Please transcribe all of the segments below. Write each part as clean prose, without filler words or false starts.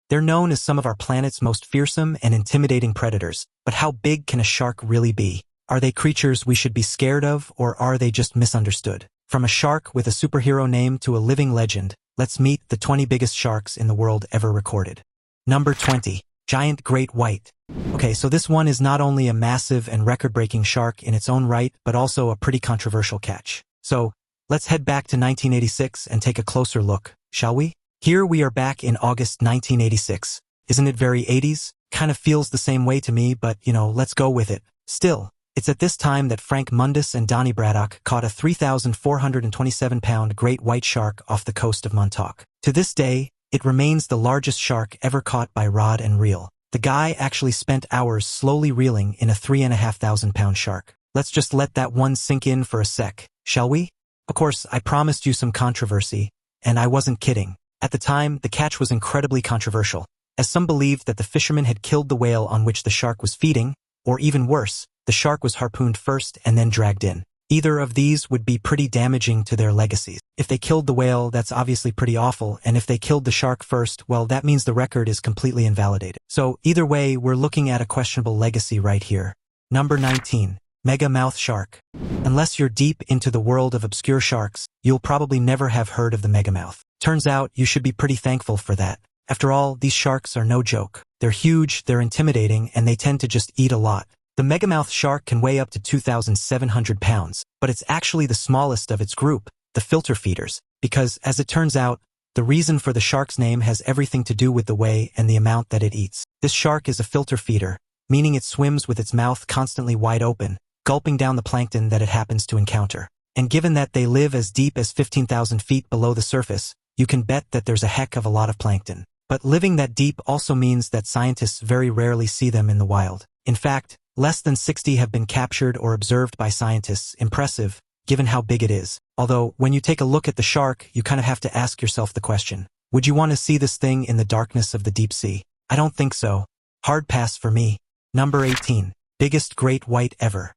They're known as some of our planet's most fearsome and intimidating predators, but how big can a shark really be? Are they creatures we should be scared of, or are they just misunderstood? From a shark with a superhero name to a living legend, let's meet the 20 biggest sharks in the world ever recorded. Number 20. Giant Great White. Okay, so this one is not only a massive and record-breaking shark in its own right, but also a pretty controversial catch. So, let's head back to 1986 and take a closer look, shall we? Here we are back in August 1986. Isn't it very 80s? Kind of feels the same way to me, but, let's go with it. Still, it's at this time that Frank Mundus and Donnie Braddock caught a 3,427-pound great white shark off the coast of Montauk. To this day, it remains the largest shark ever caught by rod and reel. The guy actually spent hours slowly reeling in a 3,500-pound shark. Let's just let that one sink in for a sec, shall we? Of course, I promised you some controversy, and I wasn't kidding. At the time, the catch was incredibly controversial, as some believed that the fisherman had killed the whale on which the shark was feeding, or even worse, the shark was harpooned first and then dragged in. Either of these would be pretty damaging to their legacies. If they killed the whale, that's obviously pretty awful, and if they killed the shark first, well, that means the record is completely invalidated. So, either way, we're looking at a questionable legacy right here. Number 19. Megamouth Shark. Unless you're deep into the world of obscure sharks, you'll probably never have heard of the megamouth. Turns out, you should be pretty thankful for that. After all, these sharks are no joke. They're huge, they're intimidating, and they tend to just eat a lot. The megamouth shark can weigh up to 2,700 pounds, but it's actually the smallest of its group, the filter feeders, because, as it turns out, the reason for the shark's name has everything to do with the way and the amount that it eats. This shark is a filter feeder, meaning it swims with its mouth constantly wide open, gulping down the plankton that it happens to encounter. And given that they live as deep as 15,000 feet below the surface, you can bet that there's a heck of a lot of plankton. But living that deep also means that scientists very rarely see them in the wild. In fact, less than 60 have been captured or observed by scientists. Impressive, given how big it is. Although, when you take a look at the shark, you kind of have to ask yourself the question, would you want to see this thing in the darkness of the deep sea? I don't think so. Hard pass for me. Number 18. Biggest great white ever.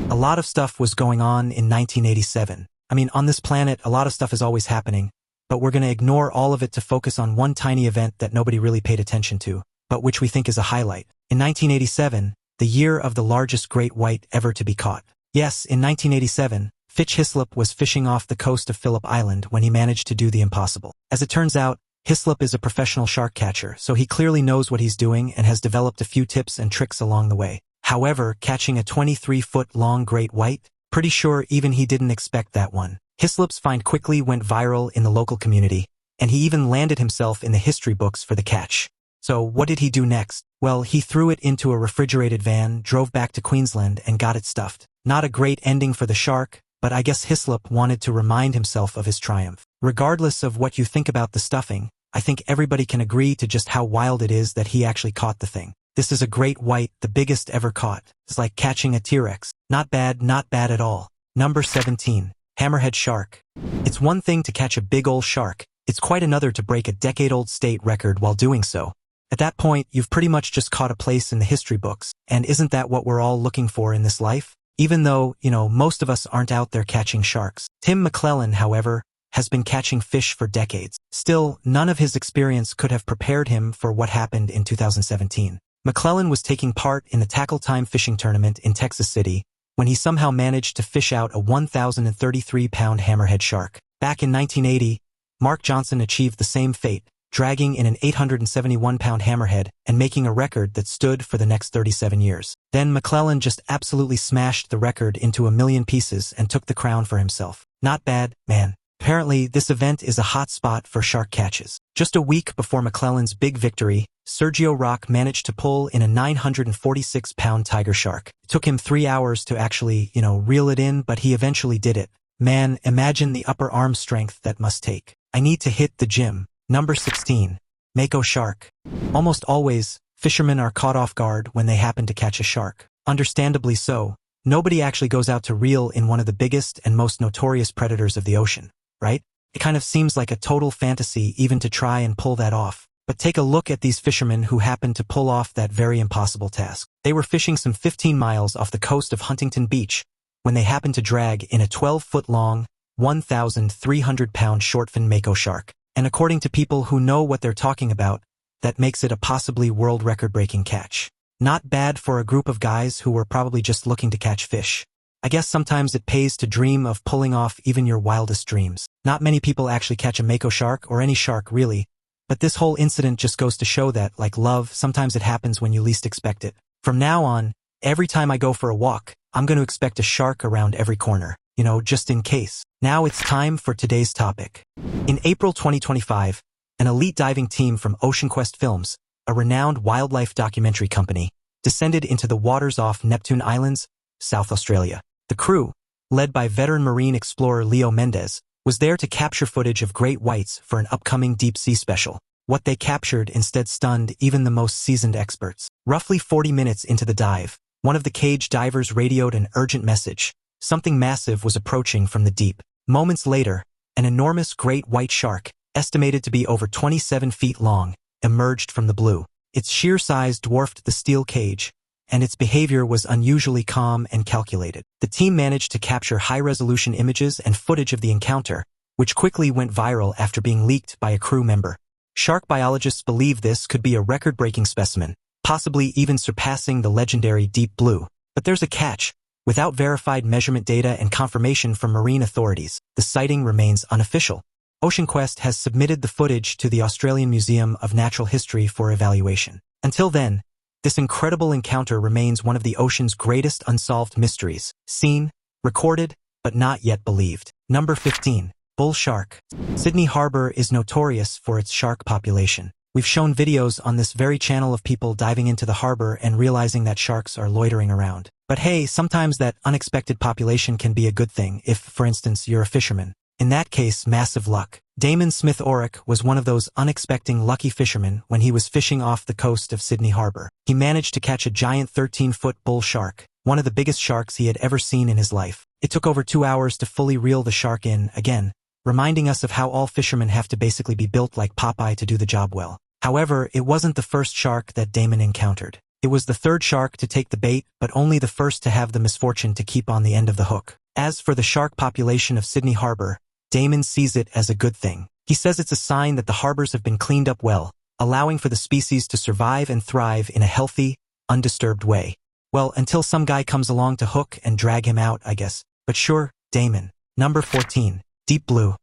A lot of stuff was going on in 1987. I mean, on this planet, a lot of stuff is always happening, but we're going to ignore all of it to focus on one tiny event that nobody really paid attention to, but which we think is a highlight. In 1987, the year of the largest great white ever to be caught. Yes, in 1987, Fitch Hislop was fishing off the coast of Phillip Island when he managed to do the impossible. As it turns out, Hislop is a professional shark catcher, so he clearly knows what he's doing and has developed a few tips and tricks along the way. However, catching a 23-foot-long great white? Pretty sure even he didn't expect that one. Hislop's find quickly went viral in the local community, and he even landed himself in the history books for the catch. So what did he do next? Well, he threw it into a refrigerated van, drove back to Queensland, and got it stuffed. Not a great ending for the shark, but I guess Hislop wanted to remind himself of his triumph. Regardless of what you think about the stuffing, I think everybody can agree to just how wild it is that he actually caught the thing. This is a great white, the biggest ever caught. It's like catching a T-Rex. Not bad at all. Number 17. Hammerhead Shark. It's one thing to catch a big ol' shark. It's quite another to break a decade-old state record while doing so. At that point, you've pretty much just caught a place in the history books, and isn't that what we're all looking for in this life? Even though, most of us aren't out there catching sharks. Tim McClellan, however, has been catching fish for decades. Still, none of his experience could have prepared him for what happened in 2017. McClellan was taking part in the Tackle Time fishing tournament in Texas City when he somehow managed to fish out a 1,033-pound hammerhead shark. Back in 1980, Mark Johnson achieved the same fate, dragging in an 871-pound hammerhead and making a record that stood for the next 37 years. Then McClellan just absolutely smashed the record into a million pieces and took the crown for himself. Not bad, man. Apparently, this event is a hot spot for shark catches. Just a week before McClellan's big victory, Sergio Rock managed to pull in a 946-pound tiger shark. It took him 3 hours to actually, reel it in, but he eventually did it. Man, imagine the upper arm strength that must take. I need to hit the gym. Number 16. Makeo Shark. Almost always, fishermen are caught off guard when they happen to catch a shark. Understandably so. Nobody actually goes out to reel in one of the biggest and most notorious predators of the ocean, right? It kind of seems like a total fantasy even to try and pull that off. But take a look at these fishermen who happened to pull off that very impossible task. They were fishing some 15 miles off the coast of Huntington Beach when they happened to drag in a 12-foot-long, 1,300-pound shortfin Makeo shark. And according to people who know what they're talking about, that makes it a possibly world record-breaking catch. Not bad for a group of guys who were probably just looking to catch fish. I guess sometimes it pays to dream of pulling off even your wildest dreams. Not many people actually catch a Makeo shark or any shark really, but this whole incident just goes to show that, like love, sometimes it happens when you least expect it. From now on, every time I go for a walk, I'm going to expect a shark around every corner, just in case. Now it's time for today's topic. In April 2025, an elite diving team from OceanQuest Films, a renowned wildlife documentary company, descended into the waters off Neptune Islands, South Australia. The crew, led by veteran marine explorer Leo Mendez, was there to capture footage of great whites for an upcoming deep-sea special. What they captured instead stunned even the most seasoned experts. Roughly 40 minutes into the dive, one of the cage divers radioed an urgent message. Something massive was approaching from the deep. Moments later, an enormous great white shark, estimated to be over 27 feet long, emerged from the blue. Its sheer size dwarfed the steel cage, and its behavior was unusually calm and calculated. The team managed to capture high-resolution images and footage of the encounter, which quickly went viral after being leaked by a crew member. Shark biologists believe this could be a record-breaking specimen, possibly even surpassing the legendary deep blue. But there's a catch. Without verified measurement data and confirmation from marine authorities, the sighting remains unofficial. OceanQuest has submitted the footage to the Australian Museum of Natural History for evaluation. Until then, this incredible encounter remains one of the ocean's greatest unsolved mysteries, seen, recorded, but not yet believed. Number 15. Bull shark. Sydney Harbour is notorious for its shark population. We've shown videos on this very channel of people diving into the harbor and realizing that sharks are loitering around. But hey, sometimes that unexpected population can be a good thing if, for instance, you're a fisherman. In that case, massive luck. Damon Smith Orrick was one of those unexpected lucky fishermen when he was fishing off the coast of Sydney Harbour. He managed to catch a giant 13-foot bull shark, one of the biggest sharks he had ever seen in his life. It took over 2 hours to fully reel the shark in, again, reminding us of how all fishermen have to basically be built like Popeye to do the job well. However, it wasn't the first shark that Damon encountered. It was the third shark to take the bait, but only the first to have the misfortune to keep on the end of the hook. As for the shark population of Sydney Harbour, Damon sees it as a good thing. He says it's a sign that the harbors have been cleaned up well, allowing for the species to survive and thrive in a healthy, undisturbed way. Well, until some guy comes along to hook and drag him out, I guess. But sure, Damon. Number 14. Deep blue.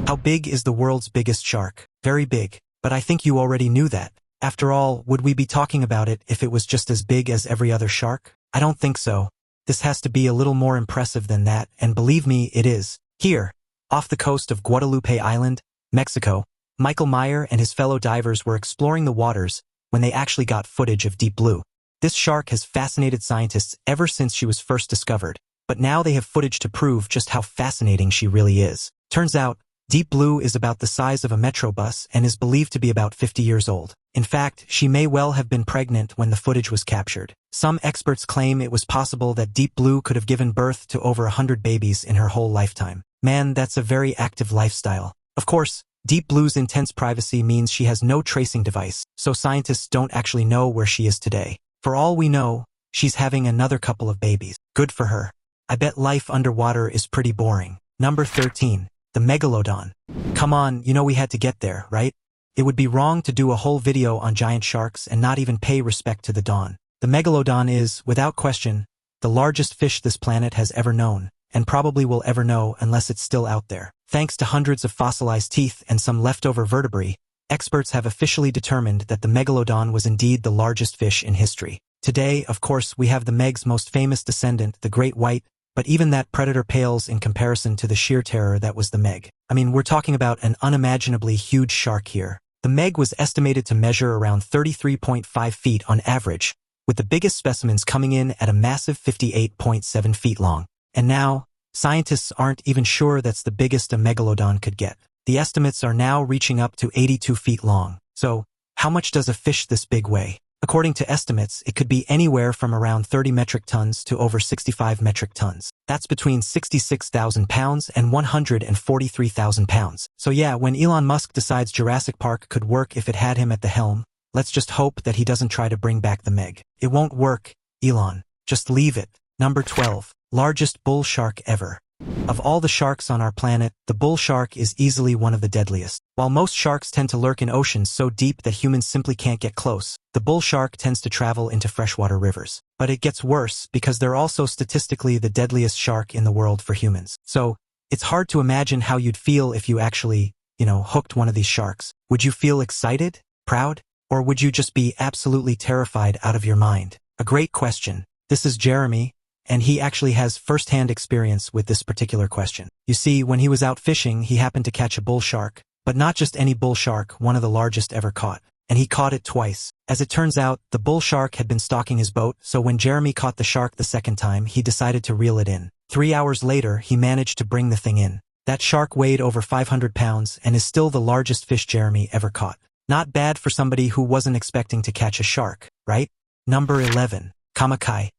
How big is the world's biggest shark? Very big. But I think you already knew that. After all, would we be talking about it if it was just as big as every other shark? I don't think so. This has to be a little more impressive than that, and believe me, it is. Here, off the coast of Guadalupe Island, Mexico, Michael Meyer and his fellow divers were exploring the waters when they actually got footage of deep blue. This shark has fascinated scientists ever since she was first discovered, but now they have footage to prove just how fascinating she really is. Turns out, deep blue is about the size of a metro bus and is believed to be about 50 years old. In fact, she may well have been pregnant when the footage was captured. Some experts claim it was possible that deep blue could have given birth to over 100 babies in her whole lifetime. Man, that's a very active lifestyle. Of course, deep blue's intense privacy means she has no tracing device, so scientists don't actually know where she is today. For all we know, she's having another couple of babies. Good for her. I bet life underwater is pretty boring. Number 13. The Megalodon. Come on, we had to get there, right? It would be wrong to do a whole video on giant sharks and not even pay respect to the Don. The Megalodon is, without question, the largest fish this planet has ever known, and probably will ever know unless it's still out there. Thanks to hundreds of fossilized teeth and some leftover vertebrae, experts have officially determined that the Megalodon was indeed the largest fish in history. Today, of course, we have the Meg's most famous descendant, the great white, but even that predator pales in comparison to the sheer terror that was the Meg. I mean, we're talking about an unimaginably huge shark here. The Meg was estimated to measure around 33.5 feet on average, with the biggest specimens coming in at a massive 58.7 feet long. And now, scientists aren't even sure that's the biggest a megalodon could get. The estimates are now reaching up to 82 feet long. So, how much does a fish this big weigh? According to estimates, it could be anywhere from around 30 metric tons to over 65 metric tons. That's between 66,000 pounds and 143,000 pounds. So yeah, when Elon Musk decides Jurassic Park could work if it had him at the helm, let's just hope that he doesn't try to bring back the Meg. It won't work, Elon. Just leave it. Number 12. Largest bull shark ever. Of all the sharks on our planet, the bull shark is easily one of the deadliest. While most sharks tend to lurk in oceans so deep that humans simply can't get close, the bull shark tends to travel into freshwater rivers. But it gets worse because they're also statistically the deadliest shark in the world for humans. So, it's hard to imagine how you'd feel if you actually, hooked one of these sharks. Would you feel excited? Proud? Or would you just be absolutely terrified out of your mind? A great question. This is Jeremy, and he actually has first-hand experience with this particular question. You see, when he was out fishing, he happened to catch a bull shark, but not just any bull shark, one of the largest ever caught. And he caught it twice. As it turns out, the bull shark had been stalking his boat, so when Jeremy caught the shark the second time, he decided to reel it in. 3 hours later, he managed to bring the thing in. That shark weighed over 500 pounds and is still the largest fish Jeremy ever caught. Not bad for somebody who wasn't expecting to catch a shark, right? Number 11. Kamakai.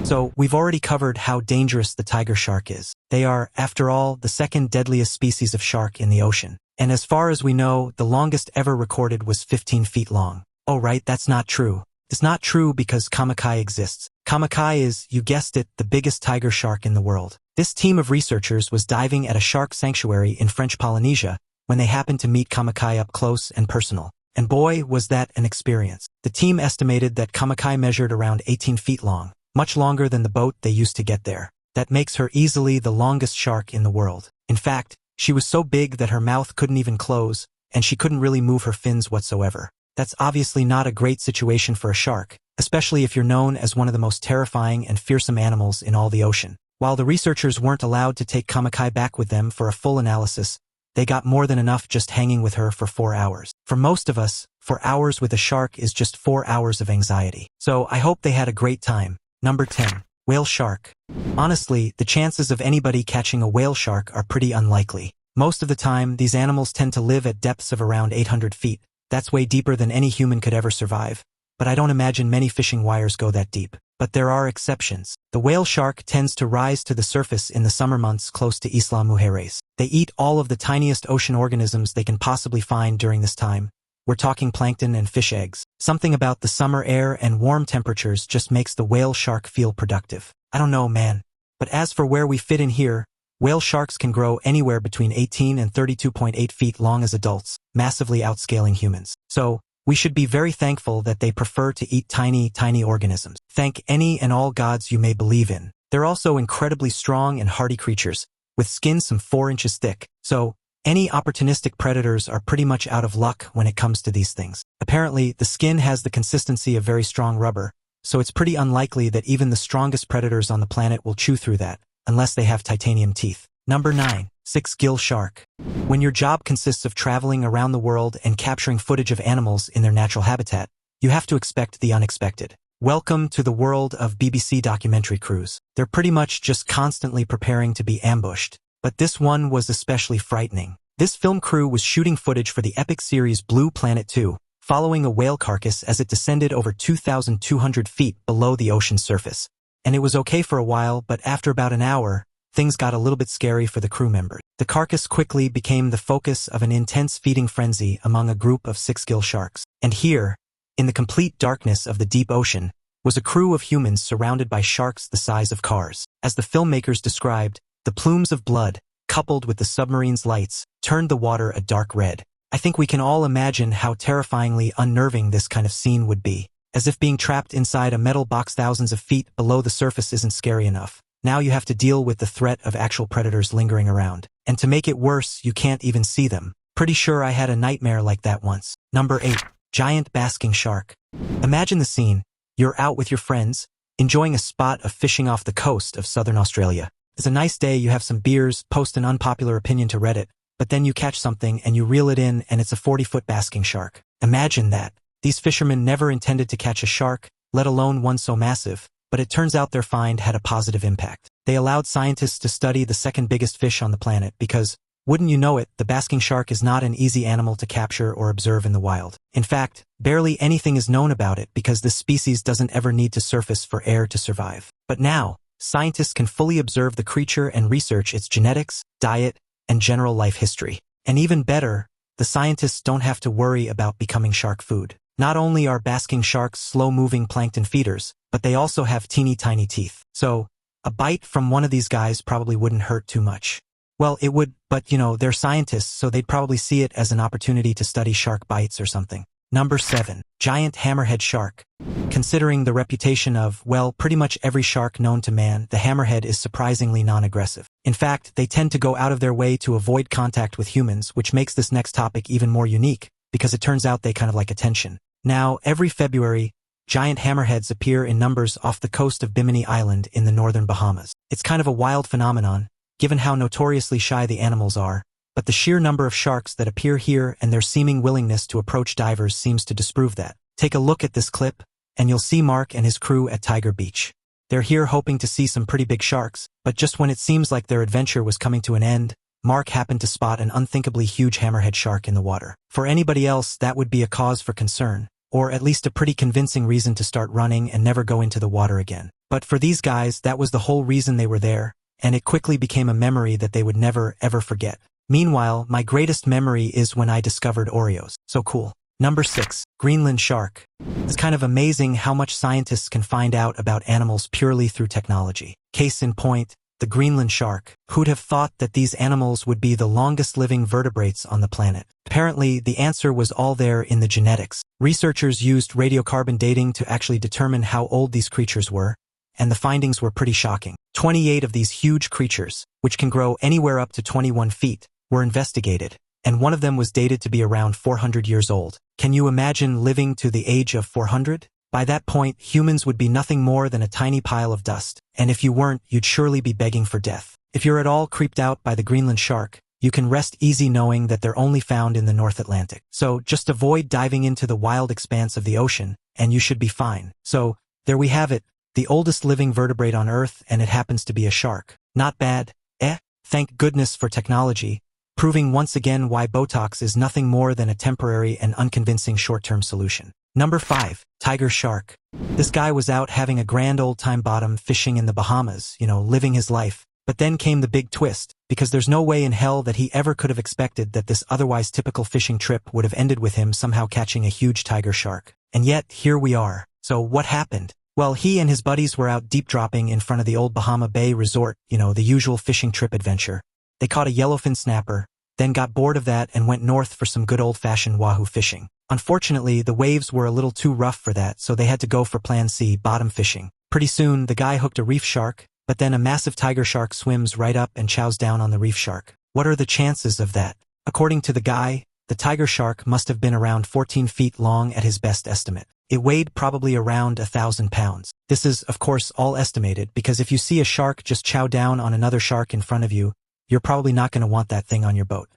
So, we've already covered how dangerous the tiger shark is. They are, after all, the second deadliest species of shark in the ocean. And as far as we know, the longest ever recorded was 15 feet long. Oh right, that's not true. It's not true because Kamakai exists. Kamakai is, you guessed it, the biggest tiger shark in the world. This team of researchers was diving at a shark sanctuary in French Polynesia when they happened to meet Kamakai up close and personal. And boy, was that an experience. The team estimated that Kamakai measured around 18 feet long. Much longer than the boat they used to get there. That makes her easily the longest shark in the world. In fact, she was so big that her mouth couldn't even close, and she couldn't really move her fins whatsoever. That's obviously not a great situation for a shark, especially if you're known as one of the most terrifying and fearsome animals in all the ocean. While the researchers weren't allowed to take Kamakai back with them for a full analysis, they got more than enough just hanging with her for 4 hours. For most of us, 4 hours with a shark is just 4 hours of anxiety. So I hope they had a great time. Number 10. Whale shark. Honestly, the chances of anybody catching a whale shark are pretty unlikely. Most of the time, these animals tend to live at depths of around 800 feet. That's way deeper than any human could ever survive. But I don't imagine many fishing wires go that deep. But there are exceptions. The whale shark tends to rise to the surface in the summer months close to Isla Mujeres. They eat all of the tiniest ocean organisms they can possibly find during this time. We're talking plankton and fish eggs. Something about the summer air and warm temperatures just makes the whale shark feel productive. I don't know, man. But as for where we fit in here, whale sharks can grow anywhere between 18 and 32.8 feet long as adults, massively outscaling humans. So, we should be very thankful that they prefer to eat tiny organisms. Thank any and all gods you may believe in. They're also incredibly strong and hardy creatures, with skin some 4 inches thick. So, any opportunistic predators are pretty much out of luck when it comes to these things. Apparently, the skin has the consistency of very strong rubber, so it's pretty unlikely that even the strongest predators on the planet will chew through that, unless they have titanium teeth. Number 9. Sixgill Shark. When your job consists of traveling around the world and capturing footage of animals in their natural habitat, you have to expect the unexpected. Welcome to the world of BBC documentary crews. They're pretty much just constantly preparing to be ambushed. But this one was especially frightening. This film crew was shooting footage for the epic series Blue Planet 2, following a whale carcass as it descended over 2,200 feet below the ocean surface. And it was okay for a while, but after about an hour, things got a little bit scary for the crew members. The carcass quickly became the focus of an intense feeding frenzy among a group of Sixgill sharks. And here, in the complete darkness of the deep ocean, was a crew of humans surrounded by sharks the size of cars. As the filmmakers described, the plumes of blood, coupled with the submarine's lights, turned the water a dark red. I think we can all imagine how terrifyingly unnerving this kind of scene would be. As if being trapped inside a metal box thousands of feet below the surface isn't scary enough. Now you have to deal with the threat of actual predators lingering around. And to make it worse, you can't even see them. Pretty sure I had a nightmare like that once. Number 8. Giant Basking Shark. Imagine the scene. You're out with your friends, enjoying a spot of fishing off the coast of southern Australia. It's a nice day, you have some beers, post an unpopular opinion to Reddit, but then you catch something and you reel it in and it's a 40-foot basking shark. Imagine that. These fishermen never intended to catch a shark, let alone one so massive, but it turns out their find had a positive impact. They allowed scientists to study the second biggest fish on the planet because, wouldn't you know it, the basking shark is not an easy animal to capture or observe in the wild. In fact, barely anything is known about it because this species doesn't ever need to surface for air to survive. But now, scientists can fully observe the creature and research its genetics, diet, and general life history. And even better, the scientists don't have to worry about becoming shark food. Not only are basking sharks slow-moving plankton feeders, but they also have teeny tiny teeth. So, A bite from one of these guys probably wouldn't hurt too much. Well, it would, but they're scientists, so they'd probably see it as an opportunity to study shark bites or something. Number 7. Giant Hammerhead Shark. Considering the reputation of, well, pretty much every shark known to man, the hammerhead is surprisingly non-aggressive. In fact, they tend to go out of their way to avoid contact with humans, which makes this next topic even more unique, because it turns out they kind of like attention. Now, every February, giant hammerheads appear in numbers off the coast of Bimini Island in the northern Bahamas. It's kind of a wild phenomenon, given how notoriously shy the animals are, but the sheer number of sharks that appear here and their seeming willingness to approach divers seems to disprove that. Take a look at this clip, and you'll see Mark and his crew at Tiger Beach. They're here hoping to see some pretty big sharks, but just when it seems like their adventure was coming to an end, Mark happened to spot an unthinkably huge hammerhead shark in the water. For anybody else, that would be a cause for concern, or at least a pretty convincing reason to start running and never go into the water again. But for these guys, that was the whole reason they were there, and it quickly became a memory that they would never, ever forget. Meanwhile, my greatest memory is when I discovered Oreos. So cool. Number 6. Greenland Shark. It's kind of amazing how much scientists can find out about animals purely through technology. Case in point, the Greenland shark. Who'd have thought that these animals would be the longest living vertebrates on the planet? Apparently, the answer was all there in the genetics. Researchers used radiocarbon dating to actually determine how old these creatures were, and the findings were pretty shocking. 28 of these huge creatures, which can grow anywhere up to 21 feet, were investigated, and one of them was dated to be around 400 years old. Can you imagine living to the age of 400? By that point, humans would be nothing more than a tiny pile of dust, and if you weren't, you'd surely be begging for death. If you're at all creeped out by the Greenland shark, you can rest easy knowing that they're only found in the North Atlantic. So just avoid diving into the wild expanse of the ocean, and you should be fine. So, there we have it, the oldest living vertebrate on Earth, and it happens to be a shark. Not bad, eh? Thank goodness for technology, proving once again why Botox is nothing more than a temporary and unconvincing short-term solution. Number 5. Tiger Shark. This guy was out having a grand old time bottom fishing in the Bahamas, living his life. But then came the big twist, because there's no way in hell that he ever could have expected that this otherwise typical fishing trip would have ended with him somehow catching a huge tiger shark. And yet, here we are. So what happened? Well, he and his buddies were out deep dropping in front of the old Bahama Bay resort, the usual fishing trip adventure. They caught a yellowfin snapper, then got bored of that and went north for some good old-fashioned wahoo fishing. Unfortunately, the waves were a little too rough for that, so they had to go for plan C, bottom fishing. Pretty soon, the guy hooked a reef shark, but then a massive tiger shark swims right up and chows down on the reef shark. What are the chances of that? According to the guy, the tiger shark must have been around 14 feet long at his best estimate. It weighed probably around 1,000 pounds. This is, of course, all estimated, because if you see a shark just chow down on another shark in front of you, you're probably not going to want that thing on your boat.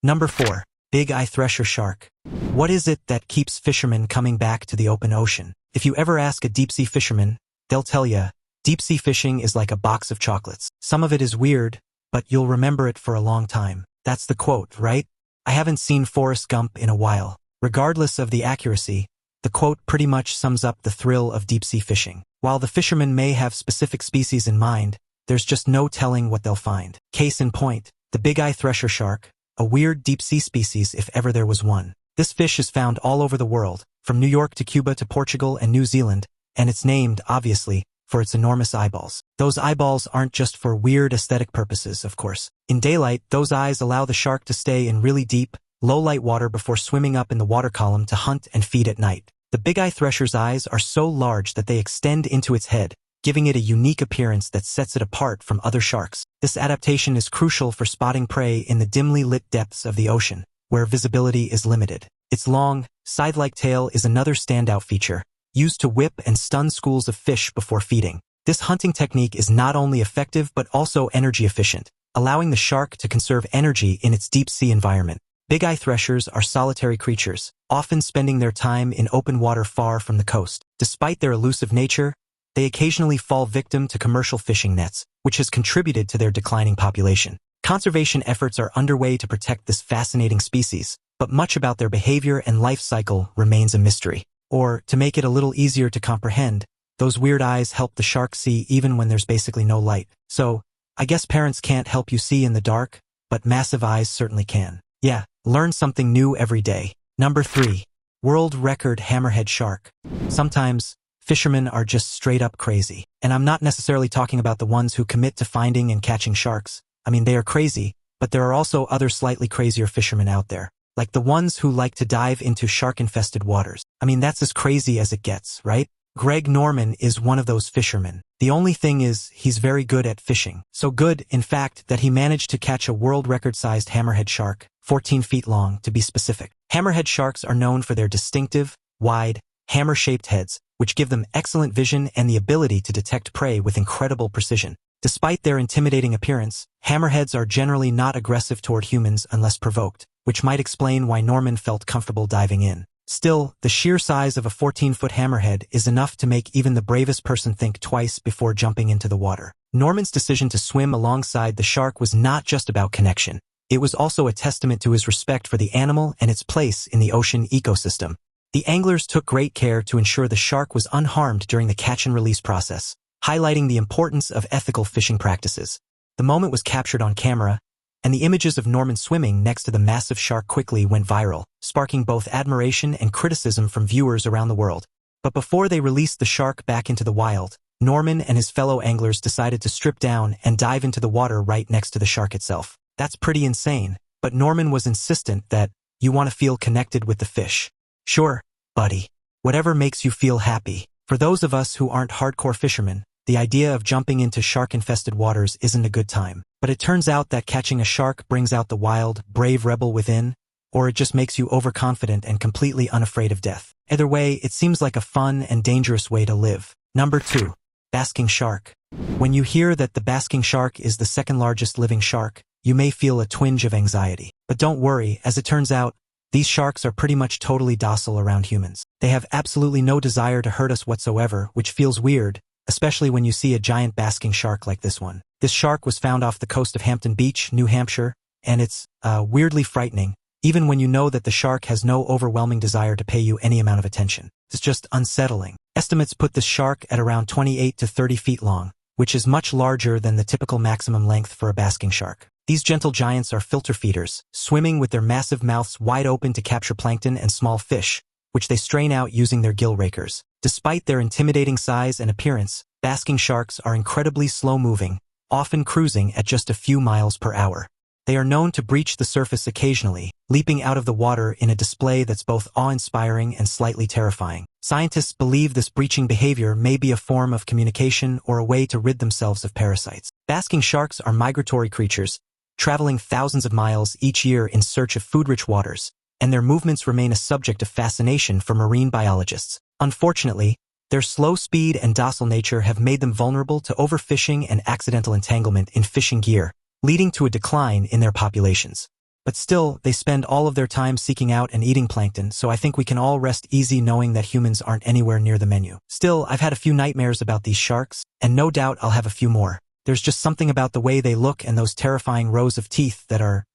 Number 4. Big eye thresher shark. What is it that keeps fishermen coming back to the open ocean? If you ever ask a deep-sea fisherman, they'll tell you, deep-sea fishing is like a box of chocolates. Some of it is weird, but you'll remember it for a long time. That's the quote, right? I haven't seen Forrest Gump in a while. Regardless of the accuracy, the quote pretty much sums up the thrill of deep-sea fishing. While the fishermen may have specific species in mind, there's just no telling what they'll find. Case in point, the big eye thresher shark, a weird deep-sea species if ever there was one. This fish is found all over the world, from New York to Cuba to Portugal and New Zealand, and it's named, obviously, for its enormous eyeballs. Those eyeballs aren't just for weird aesthetic purposes, of course. In daylight, those eyes allow the shark to stay in really deep, low-light water before swimming up in the water column to hunt and feed at night. The big eye thresher's eyes are so large that they extend into its head, giving it a unique appearance that sets it apart from other sharks. This adaptation is crucial for spotting prey in the dimly lit depths of the ocean, where visibility is limited. Its long, scythe-like tail is another standout feature, used to whip and stun schools of fish before feeding. This hunting technique is not only effective but also energy efficient, allowing the shark to conserve energy in its deep-sea environment. Big eye threshers are solitary creatures, often spending their time in open water far from the coast. Despite their elusive nature, they occasionally fall victim to commercial fishing nets, which has contributed to their declining population. Conservation efforts are underway to protect this fascinating species, but much about their behavior and life cycle remains a mystery. Or, to make it a little easier to comprehend, those weird eyes help the shark see even when there's basically no light. So, I guess parents can't help you see in the dark, but massive eyes certainly can. Yeah, learn something new every day. Number 3. World record hammerhead shark. Sometimes, fishermen are just straight up crazy. And I'm not necessarily talking about the ones who commit to finding and catching sharks. I mean, they are crazy, but there are also other slightly crazier fishermen out there. Like the ones who like to dive into shark-infested waters. I mean, that's as crazy as it gets, right? Greg Norman is one of those fishermen. The only thing is, he's very good at fishing. So good, in fact, that he managed to catch a world record-sized hammerhead shark, 14 feet long, to be specific. Hammerhead sharks are known for their distinctive, wide, hammer-shaped heads, which give them excellent vision and the ability to detect prey with incredible precision. Despite their intimidating appearance, hammerheads are generally not aggressive toward humans unless provoked, which might explain why Norman felt comfortable diving in. Still, the sheer size of a 14-foot hammerhead is enough to make even the bravest person think twice before jumping into the water. Norman's decision to swim alongside the shark was not just about connection. It was also a testament to his respect for the animal and its place in the ocean ecosystem. The anglers took great care to ensure the shark was unharmed during the catch and release process, highlighting the importance of ethical fishing practices. The moment was captured on camera, and the images of Norman swimming next to the massive shark quickly went viral, sparking both admiration and criticism from viewers around the world. But before they released the shark back into the wild, Norman and his fellow anglers decided to strip down and dive into the water right next to the shark itself. That's pretty insane, but Norman was insistent that you want to feel connected with the fish. Sure, buddy. Whatever makes you feel happy. For those of us who aren't hardcore fishermen, the idea of jumping into shark-infested waters isn't a good time. But it turns out that catching a shark brings out the wild, brave rebel within, or it just makes you overconfident and completely unafraid of death. Either way, it seems like a fun and dangerous way to live. Number 2. Basking shark. When you hear that the basking shark is the second largest living shark, you may feel a twinge of anxiety. But don't worry, as it turns out, these sharks are pretty much totally docile around humans. They have absolutely no desire to hurt us whatsoever, which feels weird, especially when you see a giant basking shark like this one. This shark was found off the coast of Hampton Beach, New Hampshire, and it's weirdly frightening, even when you know that the shark has no overwhelming desire to pay you any amount of attention. It's just unsettling. Estimates put this shark at around 28 to 30 feet long, which is much larger than the typical maximum length for a basking shark. These gentle giants are filter feeders, swimming with their massive mouths wide open to capture plankton and small fish, which they strain out using their gill rakers. Despite their intimidating size and appearance, basking sharks are incredibly slow-moving, often cruising at just a few miles per hour. They are known to breach the surface occasionally, leaping out of the water in a display that's both awe-inspiring and slightly terrifying. Scientists believe this breaching behavior may be a form of communication or a way to rid themselves of parasites. Basking sharks are migratory creatures, traveling thousands of miles each year in search of food-rich waters, and their movements remain a subject of fascination for marine biologists. Unfortunately, their slow speed and docile nature have made them vulnerable to overfishing and accidental entanglement in fishing gear, leading to a decline in their populations. But still, they spend all of their time seeking out and eating plankton, so I think we can all rest easy knowing that humans aren't anywhere near the menu. Still, I've had a few nightmares about these sharks, and no doubt I'll have a few more. There's just something about the way they look and those terrifying rows of teeth that are,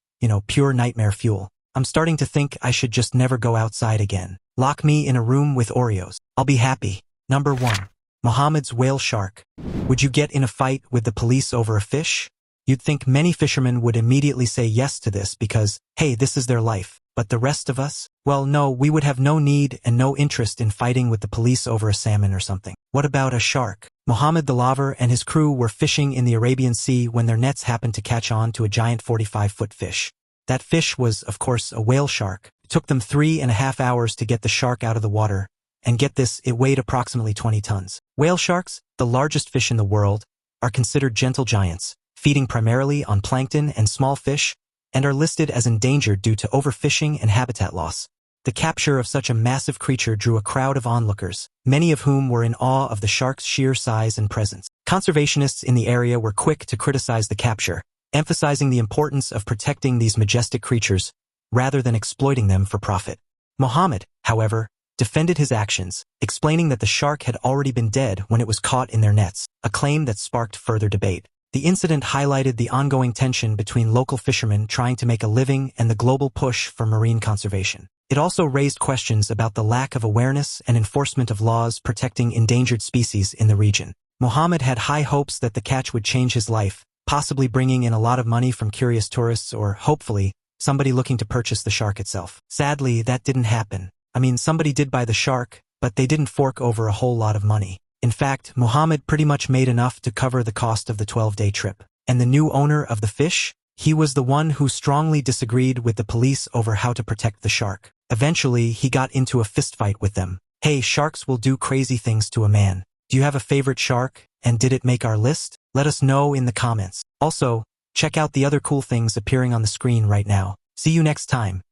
pure nightmare fuel. I'm starting to think I should just never go outside again. Lock me in a room with Oreos. I'll be happy. Number 1. Mohammed's whale shark. Would you get in a fight with the police over a fish? You'd think many fishermen would immediately say yes to this because, hey, this is their life. But the rest of us? Well, no, we would have no need and no interest in fighting with the police over a salmon or something. What about a shark? Mohammed the Laver and his crew were fishing in the Arabian Sea when their nets happened to catch on to a giant 45-foot fish. That fish was, of course, a whale shark. It took them 3.5 hours to get the shark out of the water, and get this, it weighed approximately 20 tons. Whale sharks, the largest fish in the world, are considered gentle giants, feeding primarily on plankton and small fish, and are listed as endangered due to overfishing and habitat loss. The capture of such a massive creature drew a crowd of onlookers, many of whom were in awe of the shark's sheer size and presence. Conservationists in the area were quick to criticize the capture, emphasizing the importance of protecting these majestic creatures rather than exploiting them for profit. Mohammed, however, defended his actions, explaining that the shark had already been dead when it was caught in their nets, a claim that sparked further debate. The incident highlighted the ongoing tension between local fishermen trying to make a living and the global push for marine conservation. It also raised questions about the lack of awareness and enforcement of laws protecting endangered species in the region. Mohammed had high hopes that the catch would change his life, possibly bringing in a lot of money from curious tourists or, hopefully, somebody looking to purchase the shark itself. Sadly, that didn't happen. I mean, somebody did buy the shark, but they didn't fork over a whole lot of money. In fact, Mohammed pretty much made enough to cover the cost of the 12-day trip. And the new owner of the fish? He was the one who strongly disagreed with the police over how to protect the shark. Eventually, he got into a fistfight with them. Hey, sharks will do crazy things to a man. Do you have a favorite shark, and did it make our list? Let us know in the comments. Also, check out the other cool things appearing on the screen right now. See you next time.